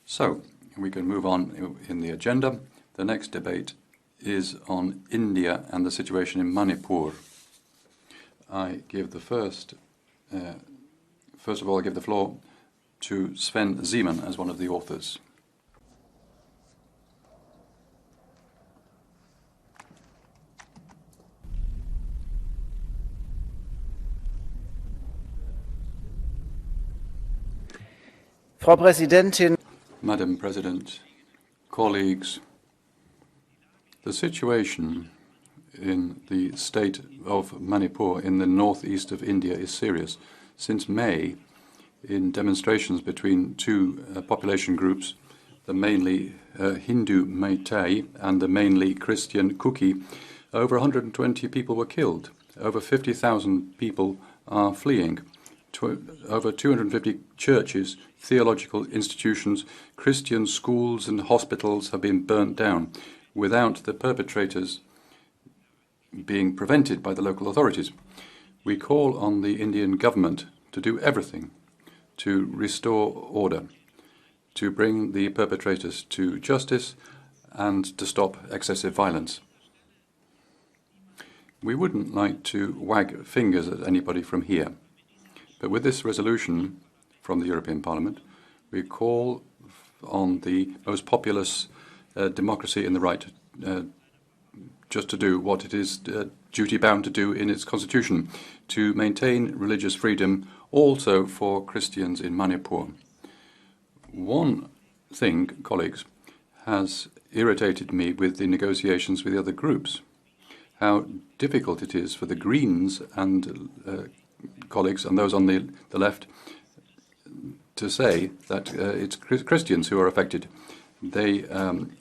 So, we can move on in the agenda. The next debate is on India and the situation in Manipur. I give the first of all, I give the floor to Sven Zeman as one of the authors. Frau Präsidentin, Madam President, colleagues, the situation in the state of Manipur in the northeast of India is serious. Since May, in demonstrations between two population groups, the mainly Hindu Meitei and the mainly Christian Kuki, over 120 people were killed. Over 50,000 people are fleeing. Over 250 churches, theological institutions, Christian schools and hospitals have been burnt down without the perpetrators being prevented by the local authorities. We call on the Indian government to do everything to restore order, to bring the perpetrators to justice and to stop excessive violence. We wouldn't like to wag fingers at anybody from here. But with this resolution from the European Parliament, we call on the most populous democracy in the right just to do what it is duty-bound to do in its constitution, to maintain religious freedom also for Christians in Manipur. One thing, colleagues, has irritated me with the negotiations with the other groups, how difficult it is for the Greens and colleagues and those on the left to say that it's Christians who are affected. They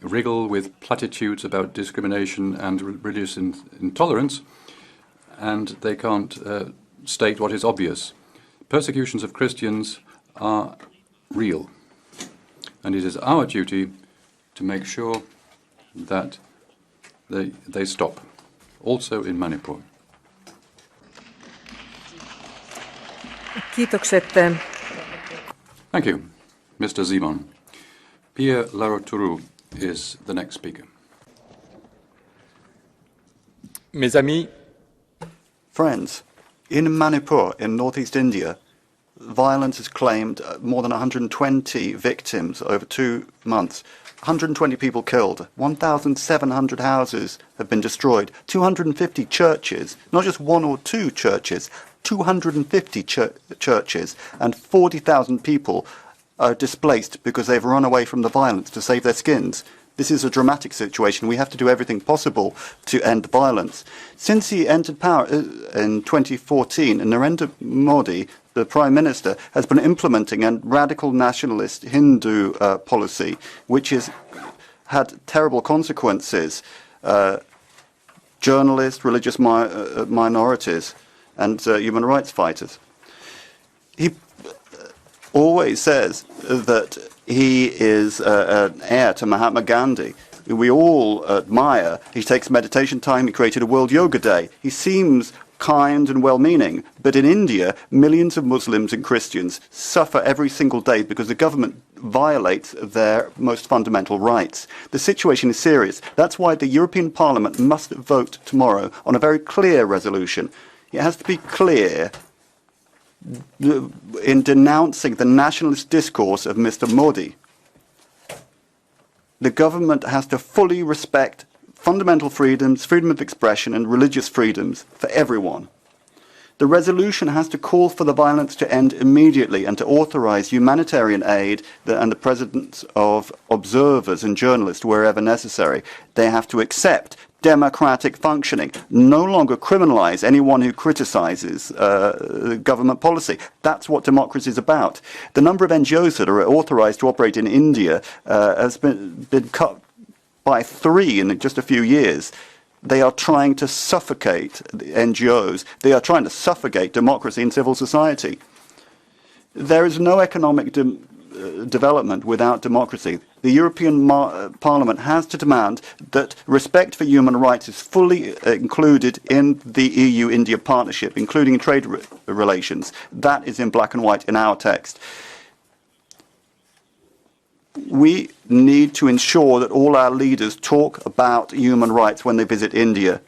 wriggle with platitudes about discrimination and religious intolerance, and they can't state what is obvious. Persecutions of Christians are real, and it is our duty to make sure that they stop, also in Manipur. Kiitokset. Thank you, Mr. Zeman. Pierre Laroutourou is the next speaker. Mes amis, Friends, in Manipur, in northeast India, violence has claimed more than 120 victims over 2 months. 120 people killed, 1,700 houses have been destroyed, 250 churches, not just one or two churches, 250 churches, and 40,000 people are displaced because they've run away from the violence to save their skins. This is a dramatic situation. We have to do everything possible to end violence. Since he entered power in 2014, Narendra Modi, the Prime Minister, has been implementing a radical nationalist Hindu policy, which has had terrible consequences. Journalists, religious minorities, and human rights fighters. He always says that he is an heir to Mahatma Gandhi. We all admire. He takes meditation time. He created a World Yoga Day. He seems kind and well-meaning. But in India, millions of Muslims and Christians suffer every single day because the government violates their most fundamental rights. The situation is serious. That's why the European Parliament must vote tomorrow on a very clear resolution. It has to be clear in denouncing the nationalist discourse of Mr. Modi. The government has to fully respect fundamental freedoms, freedom of expression and religious freedoms for everyone. The resolution has to call for the violence to end immediately and to authorize humanitarian aid and the presence of observers and journalists wherever necessary. They have to accept democratic functioning, no longer criminalize anyone who criticizes government policy. That's what democracy is about. The number of NGOs that are authorized to operate in India has been cut by 3 in just a few years. They are trying to suffocate the NGOs. They are trying to suffocate democracy and civil society. There is no economic development without democracy. The European Parliament has to demand that respect for human rights is fully included in the EU-India partnership, including trade relations. That is in black and white in our text. we need to ensure that all our leaders talk about human rights when they visit India,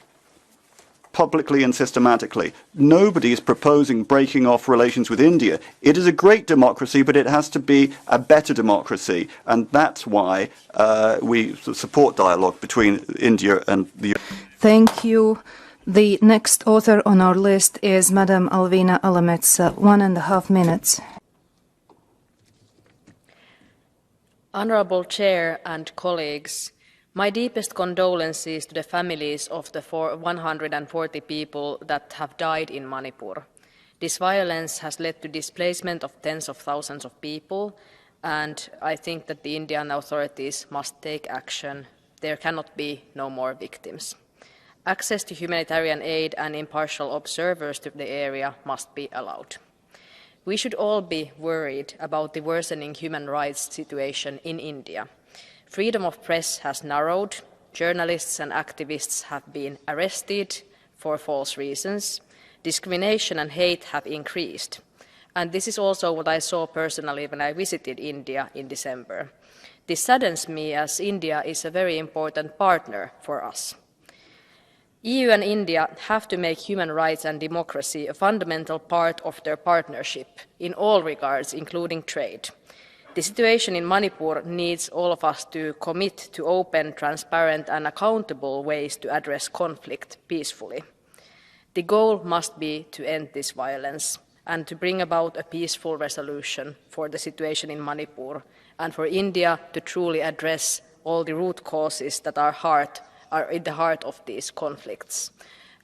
publicly and systematically. Nobody is proposing breaking off relations with India. It is a great democracy, but it has to be a better democracy, and that's why we support dialogue between India and the Thank you. The next author on our list is Madam Alvina Alametsa, 1.5 minutes. Honourable Chair and colleagues, my deepest condolences to the families of the 140 people that have died in Manipur. This violence has led to displacement of tens of thousands of people, and I think that the Indian authorities must take action. There cannot be no more victims. Access to humanitarian aid and impartial observers to the area must be allowed. We should all be worried about the worsening human rights situation in India. Freedom of press has narrowed, journalists and activists have been arrested for false reasons, discrimination and hate have increased. And this is also what I saw personally when I visited India in December. This saddens me as India is a very important partner for us. EU and India have to make human rights and democracy a fundamental part of their partnership in all regards, including trade. The situation in Manipur needs all of us to commit to open, transparent and accountable ways to address conflict peacefully. The goal must be to end this violence and to bring about a peaceful resolution for the situation in Manipur and for India to truly address all the root causes that are in the heart of these conflicts.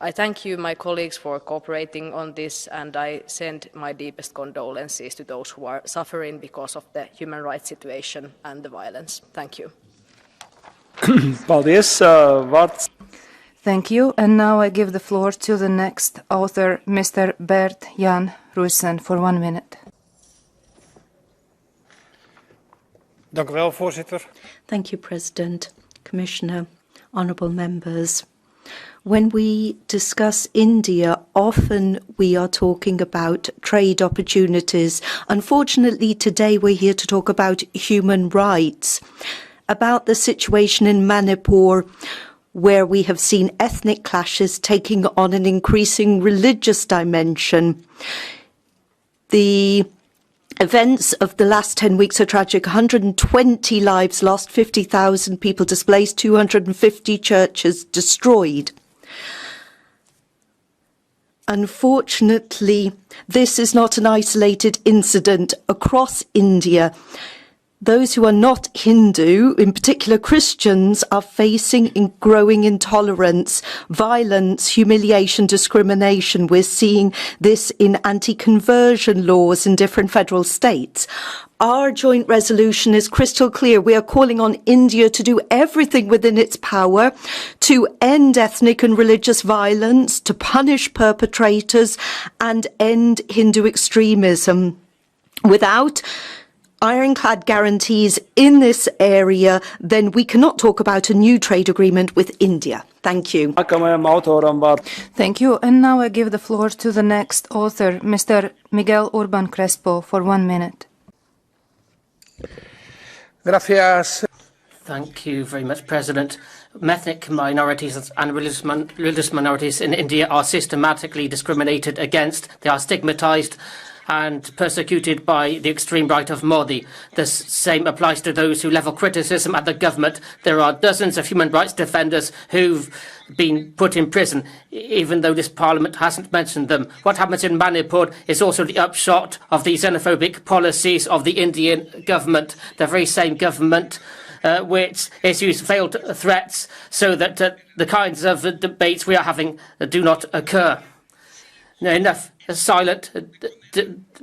I thank you, my colleagues, for cooperating on this, and I send my deepest condolences to those who are suffering because of the human rights situation and the violence. Thank you. Thank you, and now I give the floor to the next author, Mr. Bert Jan Russen, for 1 minute. Dank u wel, voorzitter. Thank you, President, Commissioner, honourable members. When we discuss India, often we are talking about trade opportunities. Unfortunately, today we're here to talk about human rights, about the situation in Manipur, where we have seen ethnic clashes taking on an increasing religious dimension. The events of the last 10 weeks are tragic. 120 lives lost, 50,000 people displaced, 250 churches destroyed. Unfortunately, this is not an isolated incident across India. Those who are not Hindu, in particular Christians, are facing growing intolerance, violence, humiliation, discrimination. We're seeing this in anti-conversion laws in different federal states. Our joint resolution is crystal clear. We are calling on India to do everything within its power to end ethnic and religious violence, to punish perpetrators, and end Hindu extremism. Without ironclad guarantees in this area, then we cannot talk about a new trade agreement with India. Thank you. Thank you, and now I give the floor to the next author, Mr. Miguel Urban Crespo, for 1 minute. Gracias. Thank you very much, President. Ethnic minorities and religious minorities in India are systematically discriminated against. They are stigmatized and persecuted by the extreme right of Modi. The same applies to those who level criticism at the government. There are dozens of human rights defenders who've been put in prison, even though this parliament hasn't mentioned them. What happens in Manipur is also the upshot of the xenophobic policies of the Indian government, the very same government which issues veiled threats so that the kinds of debates we are having do not occur. Enough silent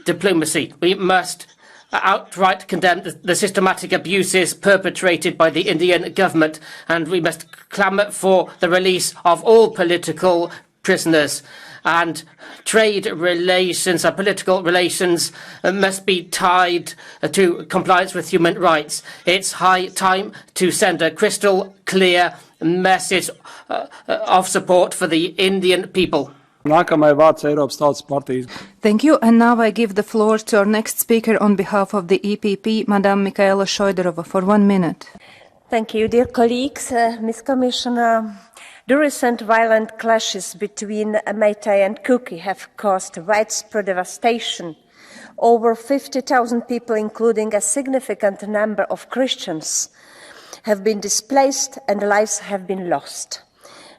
diplomacy. We must outright condemn the systematic abuses perpetrated by the Indian government, and we must clamour for the release of all political prisoners. And trade relations and political relations must be tied to compliance with human rights. It's high time to send a crystal clear message of support for the Indian people. Nākamajai vārds Eiropas Tautas partijas. Thank you. And now I give the floor to our next speaker on behalf of the EPP, Madame Michaela Šojdrova, for 1 minute. Thank you, dear colleagues, Ms. Commissioner. The recent violent clashes between Meitei and Kuki have caused widespread devastation. Over 50,000 people, including a significant number of Christians, have been displaced and lives have been lost.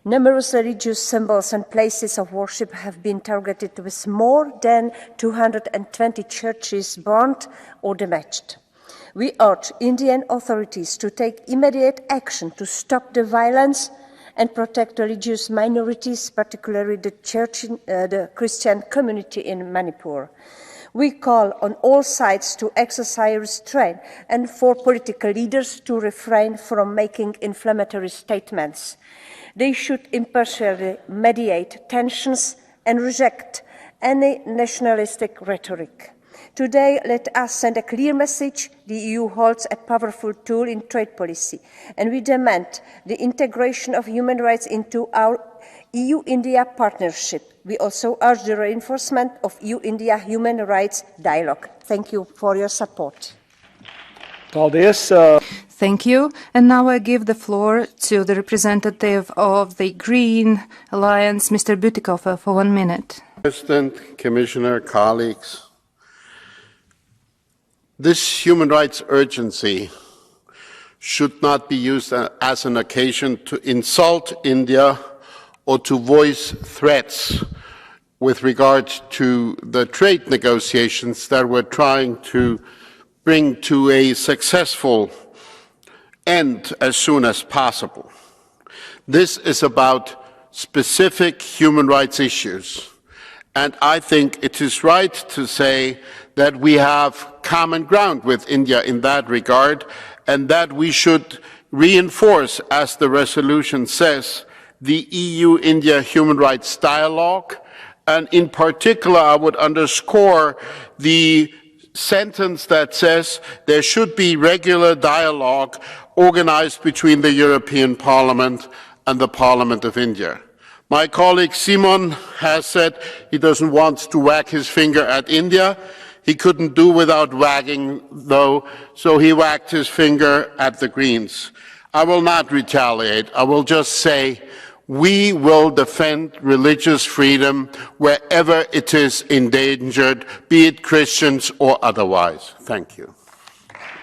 Numerous religious symbols and places of worship have been targeted, with more than 220 churches burnt or damaged. We urge Indian authorities to take immediate action to stop the violence and protect religious minorities, particularly the Christian community in Manipur. We call on all sides to exercise restraint and for political leaders to refrain from making inflammatory statements. They should impartially mediate tensions and reject any nationalistic rhetoric. Today, let us send a clear message. The EU holds a powerful tool in trade policy, and we demand the integration of human rights into our EU-India partnership. We also urge the reinforcement of EU-India human rights dialogue. Thank you for your support. Paldies. Thank you. And now I give the floor to the representative of the Green Alliance, Mr. Bütikofer, for 1 minute. President, Commissioner, colleagues, this human rights urgency should not be used as an occasion to insult India or to voice threats with regard to the trade negotiations that we're trying to bring to a successful end as soon as possible. This is about specific human rights issues, and I think it is right to say that we have common ground with India in that regard, and that we should reinforce, as the resolution says, the EU-India human rights dialogue, and in particular I would underscore the sentence that says there should be regular dialogue organized between the European Parliament and the Parliament of India. My colleague Simon has said he doesn't want to wag his finger at India. He couldn't do without wagging, though, so he wagged his finger at the Greens. I will not retaliate. I will just say we will defend religious freedom wherever it is endangered, be it Christians or otherwise. Thank you.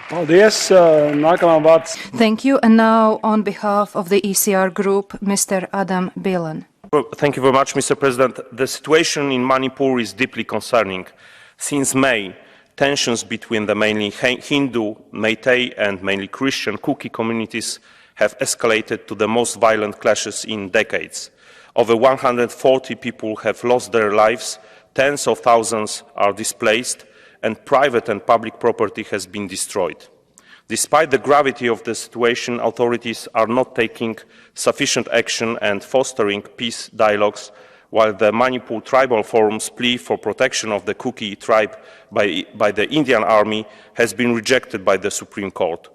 Paldies. Nākamā vārds. Thank you. And now, on behalf of the ECR group, Mr. Adam Bielan. Thank you very much, Mr. President. The situation in Manipur is deeply concerning. Since May, tensions between the mainly Hindu, Meitei and mainly Christian Kuki communities have escalated to the most violent clashes in decades. Over 140 people have lost their lives, tens of thousands are displaced, and private and public property has been destroyed. Despite the gravity of the situation, authorities are not taking sufficient action and fostering peace dialogues, while the Manipur Tribal Forum's plea for protection of the Kuki tribe by the Indian Army has been rejected by the Supreme Court.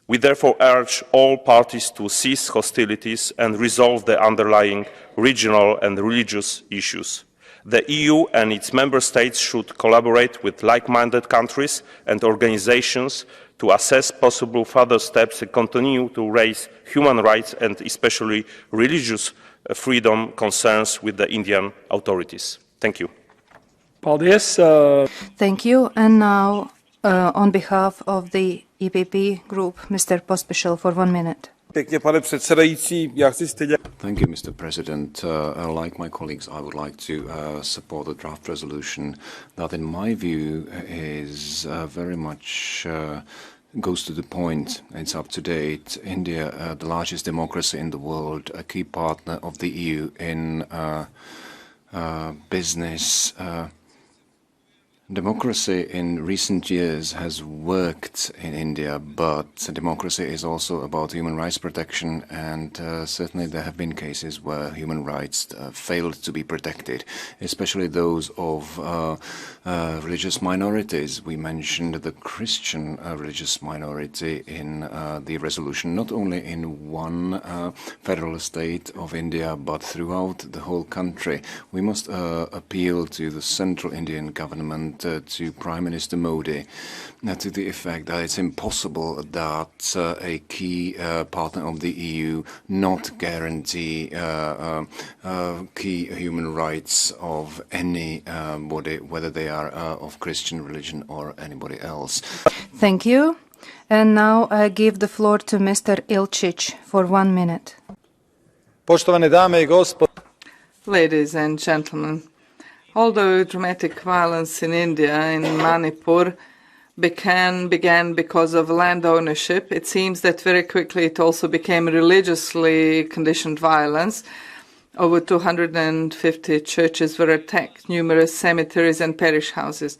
We therefore urge all parties to cease hostilities and resolve the underlying regional and religious issues. The EU and its member states should collaborate with like-minded countries and organizations to assess possible further steps and continue to raise human rights and especially religious freedom concerns with the Indian authorities. Thank you. Paldies. Thank you. And now, on behalf of the EPP group, Mr. Pospíšil, for 1 minute. Thank you, Mr. President. Like my colleagues, I would like to support the draft resolution that, in my view, is very much goes to the point. It's up to date. India, the largest democracy in the world, a key partner of the EU in business, Democracy in recent years has worked in India, but democracy is also about human rights protection, and certainly there have been cases where human rights failed to be protected, especially those of religious minorities. We mentioned the Christian religious minority in the resolution, not only in one federal state of India, but throughout the whole country. We must appeal to the central Indian government, to Prime Minister Modi, to the effect that it's impossible that a key partner of the EU not guarantee key human rights of anybody, whether they are of Christian religion or anybody else. Thank you. And now I give the floor to Mr. Ilčić for 1 minute. Poštovane dame I gospodo. Ladies and gentlemen, although dramatic violence in India, in Manipur, began because of land ownership, it seems that very quickly it also became religiously conditioned violence. Over 250 churches were attacked, numerous cemeteries and parish houses.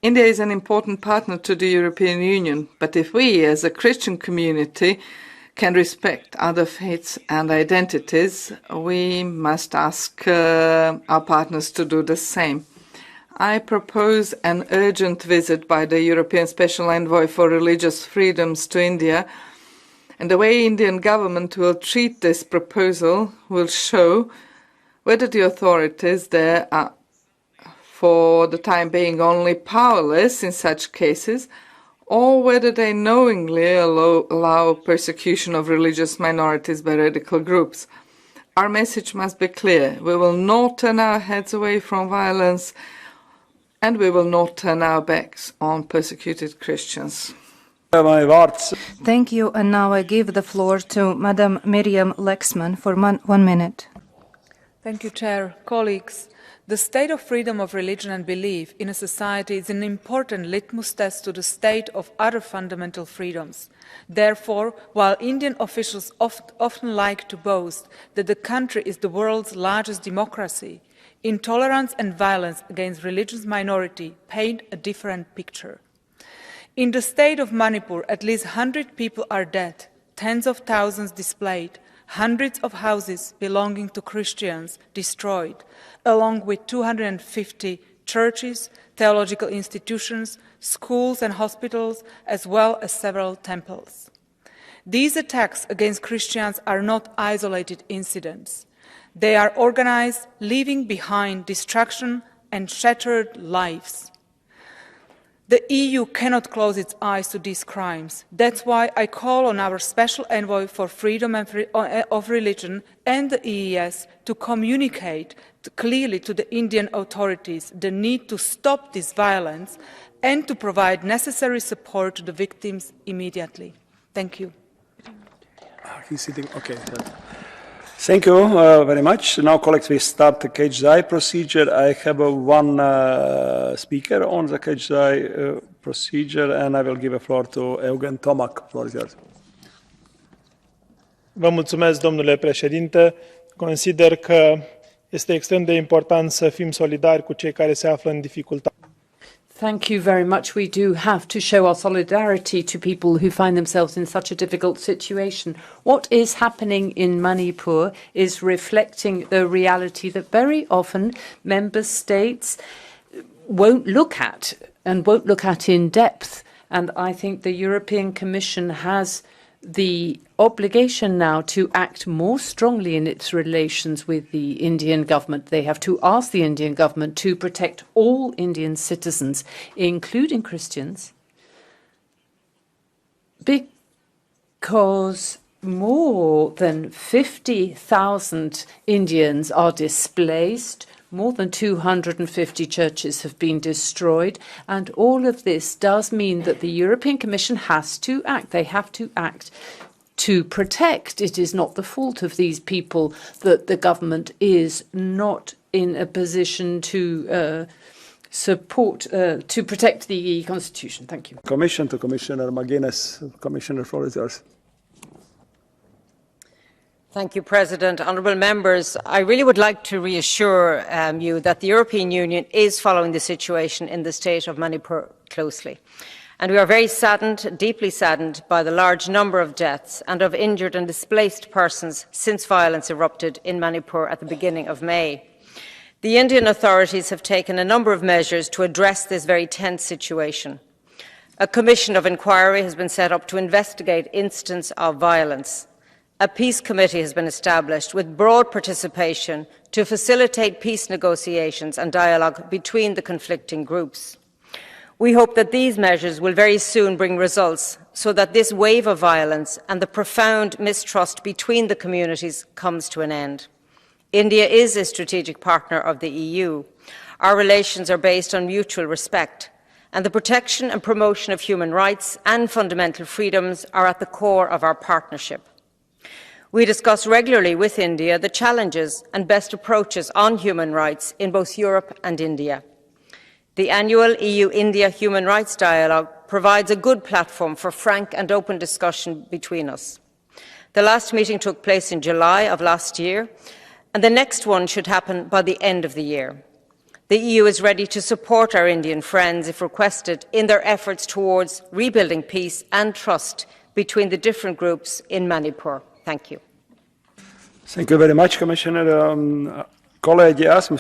India is an important partner to the European Union, but if we, as a Christian community, can respect other faiths and identities, we must ask our partners to do the same. I propose an urgent visit by the European Special Envoy for Religious Freedoms to India, and the way Indian government will treat this proposal will show whether the authorities there are, for the time being, only powerless in such cases, or whether they knowingly allow persecution of religious minorities by radical groups. Our message must be clear. We will not turn our heads away from violence, and we will not turn our backs on persecuted Christians. Thank you, and now I give the floor to Madam Miriam Lexman for 1 minute. Thank you, Chair. Colleagues, the state of freedom of religion and belief in a society is an important litmus test to the state of other fundamental freedoms. Therefore, while Indian officials often like to boast that the country is the world's largest democracy, intolerance and violence against religious minority paint a different picture. In the state of Manipur, at least 100 people are dead, tens of thousands displaced, hundreds of houses belonging to Christians destroyed, along with 250 churches, theological institutions, schools and hospitals, as well as several temples. These attacks against Christians are not isolated incidents. They are organized, leaving behind destruction and shattered lives. The EU cannot close its eyes to these crimes. That's why I call on our Special Envoy for Freedom of Religion and the EES to communicate clearly to the Indian authorities the need to stop this violence and to provide necessary support to the victims immediately. Thank you. He's sitting. Okay. Thank you very much. Now, colleagues, we start the catch the eye procedure. I have one speaker on the catch the eye procedure, and I will give a floor to Eugen Tomak. Floor is yours. Vă mulțumesc, domnule președinte. Consider că este extrem de important să fim solidari cu cei care se află în dificultate. Thank you very much. We do have to show our solidarity to people who find themselves in such a difficult situation. What is happening in Manipur is reflecting the reality that very often member states won't look at and won't look at in depth. And I think the European Commission has the obligation now to act more strongly in its relations with the Indian government. They have to ask the Indian government to protect all Indian citizens, including Christians, because more than 50,000 Indians are displaced. More than 250 churches have been destroyed, and all of this does mean that the European Commission has to act. They have to act to protect. It is not the fault of these people that the government is not in a position to support, to protect the Constitution. Thank you. Commission to Commissioner McGuinness. Commissioner, floor is yours. Thank you, President. Honourable members, I really would like to reassure you that the European Union is following the situation in the state of Manipur closely. And we are very saddened, deeply saddened, by the large number of deaths and of injured and displaced persons since violence erupted in Manipur at the beginning of May. The Indian authorities have taken a number of measures to address this very tense situation. A commission of inquiry has been set up to investigate incidents of violence. A peace committee has been established with broad participation to facilitate peace negotiations and dialogue between the conflicting groups. We hope that these measures will very soon bring results so that this wave of violence and the profound mistrust between the communities comes to an end. India is a strategic partner of the EU. Our relations are based on mutual respect, and the protection and promotion of human rights and fundamental freedoms are at the core of our partnership. We discuss regularly with India the challenges and best approaches on human rights in both Europe and India. The annual EU-India Human Rights Dialogue provides a good platform for frank and open discussion between us. The last meeting took place in July of last year, and the next one should happen by the end of the year. The EU is ready to support our Indian friends, if requested, in their efforts towards rebuilding peace and trust between the different groups in Manipur. Thank you. Thank you very much, Commissioner. Kolēģi, esmu